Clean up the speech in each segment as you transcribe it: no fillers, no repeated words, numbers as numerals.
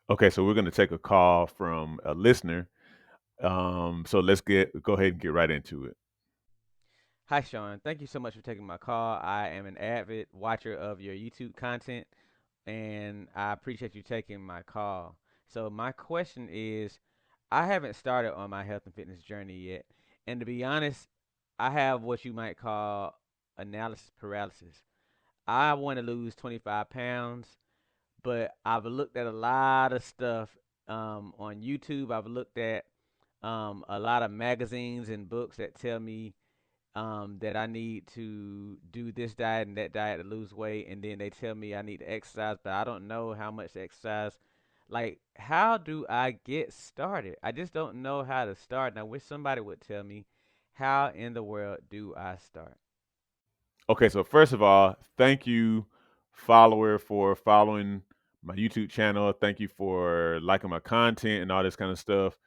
Okay, so we're going to take a call from a listener. So let's go ahead and get right into it. Hi, Shawn. Thank you so much for taking my call. I am an avid watcher of your YouTube content, and I appreciate you taking my call. So, my question is I haven't started on my health and fitness journey yet. And to be honest, I have what you might call analysis paralysis. I want to lose 25 pounds, but I've looked at a lot of stuff on YouTube. I've looked at a lot of magazines and books that tell me that I need to do this diet and that diet to lose weight, and then they tell me I need to exercise, but I don't know how much to exercise. Like, how do I get started? I just don't know how to start, and I wish somebody would tell me how in the world do I start. Okay, so first of all, thank you, follower, for following my YouTube channel. Thank you for liking my content and all this kind of stuff.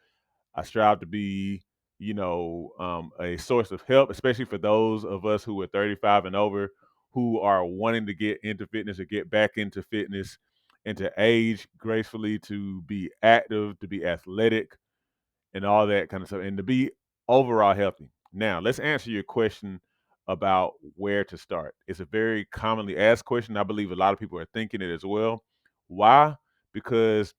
I strive to be, a source of help, especially for those of us who are 35 and over who are wanting to get into fitness or get back into fitness and to age gracefully, to be active, to be athletic, and all that kind of stuff, and to be overall healthy. Now, let's answer your question about where to start. It's a very commonly asked question. I believe a lot of people are thinking it as well. Why? Because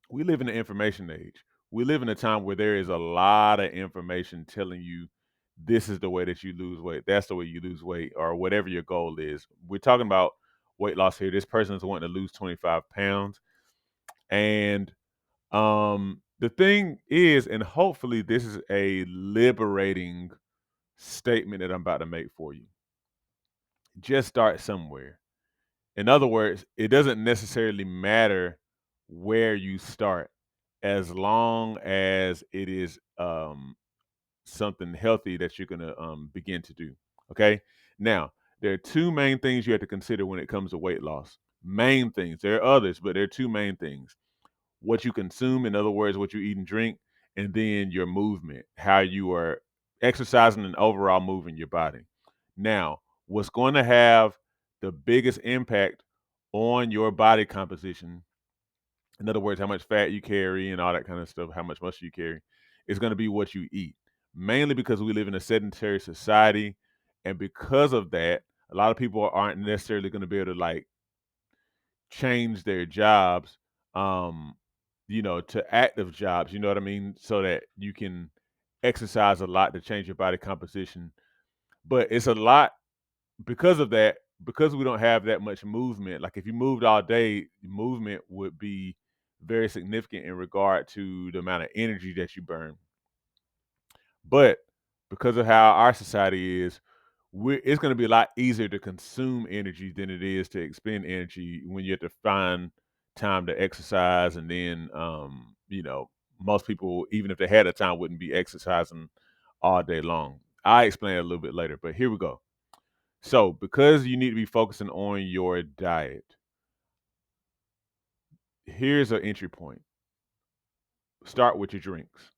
we live in the information age. We live in a time where there is a lot of information telling you this is the way that you lose weight. That's the way you lose weight, or whatever your goal is. We're talking about weight loss here. This person is wanting to lose 25 pounds. And the thing is, and hopefully this is a liberating statement that I'm about to make for you. Just start somewhere. In other words, it doesn't necessarily matter where you start as long as it is something healthy that you're going to begin to do. Okay. Now, there are two main things you have to consider when it comes to weight loss. Main things. There are others, but there are two main things: what you consume, in other words, what you eat and drink, and then your movement, how you are exercising and overall moving your body. Now, what's going to have the biggest impact on your body composition, in other words, how much fat you carry and all that kind of stuff, how much muscle you carry, is going to be what you eat. Mainly because we live in a sedentary society. And because of that, a lot of people aren't necessarily going to be able to like change their jobs, um, to active jobs, you know what I mean? So that you can exercise a lot to change your body composition. But it's a lot because of that, because we don't have that much movement. Like if you moved all day, movement would be very significant in regard to the amount of energy that you burn. But because of how our society is, it's going to be a lot easier to consume energy than it is to expend energy when you have to find time to exercise. And then, most people, even if they had the time, wouldn't be exercising all day long. I explain it a little bit later, but here we go. So, because you need to be focusing on your diet, here's an entry point. Start with your drinks.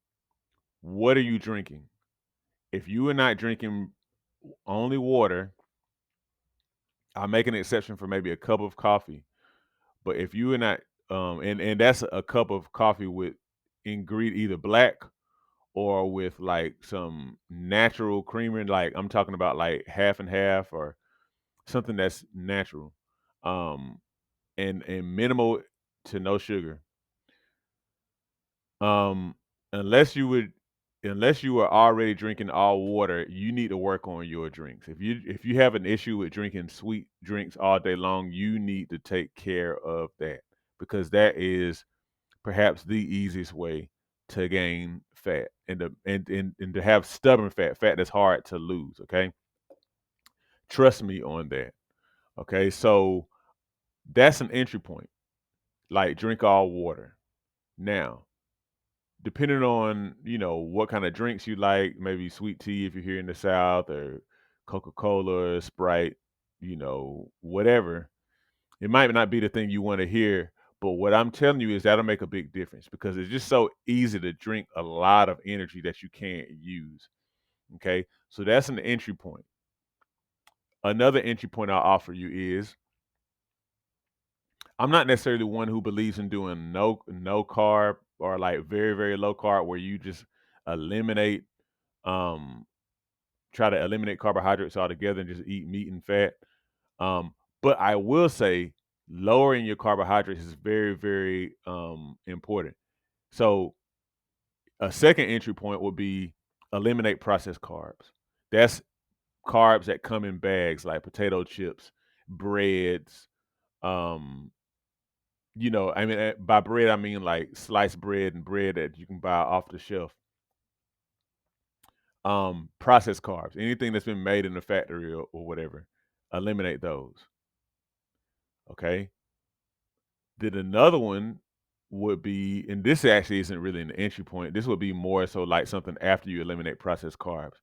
What are you drinking? If you are not drinking only water, I'll make an exception for maybe a cup of coffee. But if you are not, and that's a cup of coffee with ingredient either black or with like some natural creamer, like I'm talking about like half and half or something that's natural, um, and minimal to no sugar. Um, unless you would, unless you are already drinking all water, you need to work on your drinks. If you have an issue with drinking sweet drinks all day long, you need to take care of that, because that is perhaps the easiest way to gain fat and to have stubborn fat that's hard to lose. Okay, trust me on that. Okay, so that's an entry point. Like drink all water. Now, depending on what kind of drinks you like, maybe sweet tea if you're here in the South, or Coca-Cola, or Sprite, whatever. It might not be the thing you want to hear, but what I'm telling you is that'll make a big difference, because it's just so easy to drink a lot of energy that you can't use. Okay, so that's an entry point. Another entry point I'll offer you is I'm not necessarily one who believes in doing no carb or like very, very low carb where you just eliminate um try to eliminate carbohydrates altogether and just eat meat and fat. But I will say lowering your carbohydrates is very, very important. So a second entry point would be eliminate processed carbs. That's carbs that come in bags like potato chips, breads, um, I mean, by bread, I mean like sliced bread and bread that you can buy off the shelf. Processed carbs, anything that's been made in the factory or whatever, eliminate those. Okay. Then another one would be, and this actually isn't really an entry point. This would be more so like something after you eliminate processed carbs.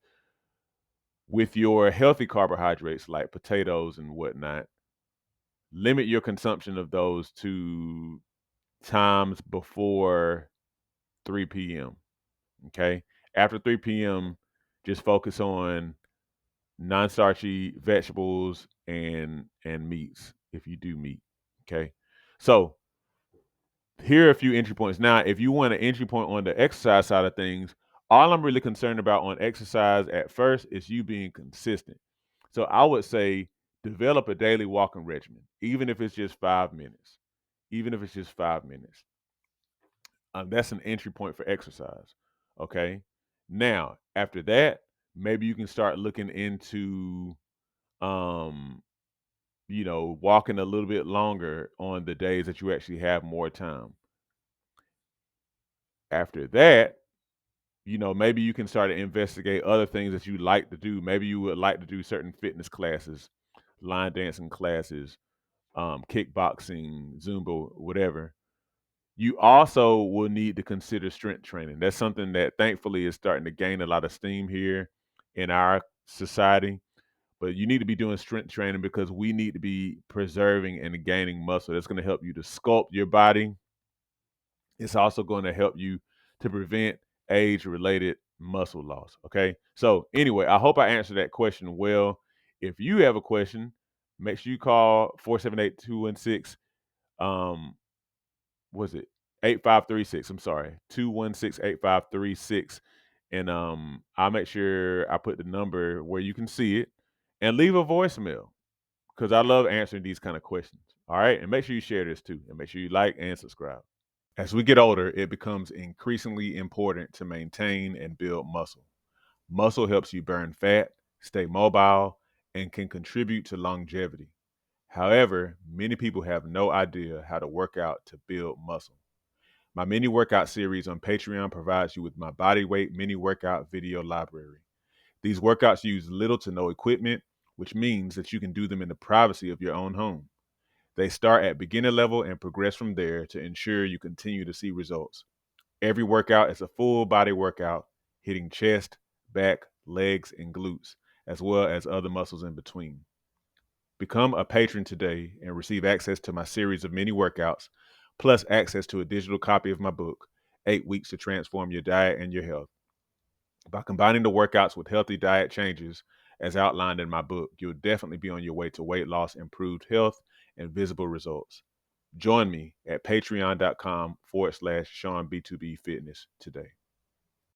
With your healthy carbohydrates like potatoes and whatnot, limit your consumption of those to times before 3 p.m. Okay. After 3 p.m., just focus on non-starchy vegetables and meats if you do meat. Okay. So here are a few entry points. Now, if you want an entry point on the exercise side of things, all I'm really concerned about on exercise at first is you being consistent. So I would say develop a daily walking regimen, even if it's just 5 minutes. Even if it's just 5 minutes. That's an entry point for exercise. Okay. Now, after that, maybe you can start looking into um, walking a little bit longer on the days that you actually have more time. After that, maybe you can start to investigate other things that you like to do. Maybe you would like to do certain fitness classes, line dancing classes, kickboxing, Zumba, whatever. You also will need to consider strength training. That's something that thankfully is starting to gain a lot of steam here in our society. But you need to be doing strength training because we need to be preserving and gaining muscle. That's going to help you to sculpt your body. It's also going to help you to prevent age related muscle loss. Okay. So, anyway, I hope I answered that question well. If you have a question, make sure you call 478 216. Was it 8536? I'm sorry, 216-8536. And I'll make sure I put the number where you can see it and leave a voicemail because I love answering these kind of questions. All right. And make sure you share this too. And make sure you like and subscribe. As we get older, it becomes increasingly important to maintain and build muscle. Muscle helps you burn fat, stay mobile, and can contribute to longevity. However, many people have no idea how to work out to build muscle. My mini workout series on Patreon provides you with my body weight mini workout video library. These workouts use little to no equipment, which means that you can do them in the privacy of your own home. They start at beginner level and progress from there to ensure you continue to see results. Every workout is a full body workout, hitting chest, back, legs, and glutes, as well as other muscles in between. Become a patron today and receive access to my series of mini workouts, plus access to a digital copy of my book, 8 Weeks to Transform Your Diet and Your Health. By combining the workouts with healthy diet changes, as outlined in my book, you'll definitely be on your way to weight loss, improved health, and visible results. Join me at patreon.com/SeanB2B Fitness today.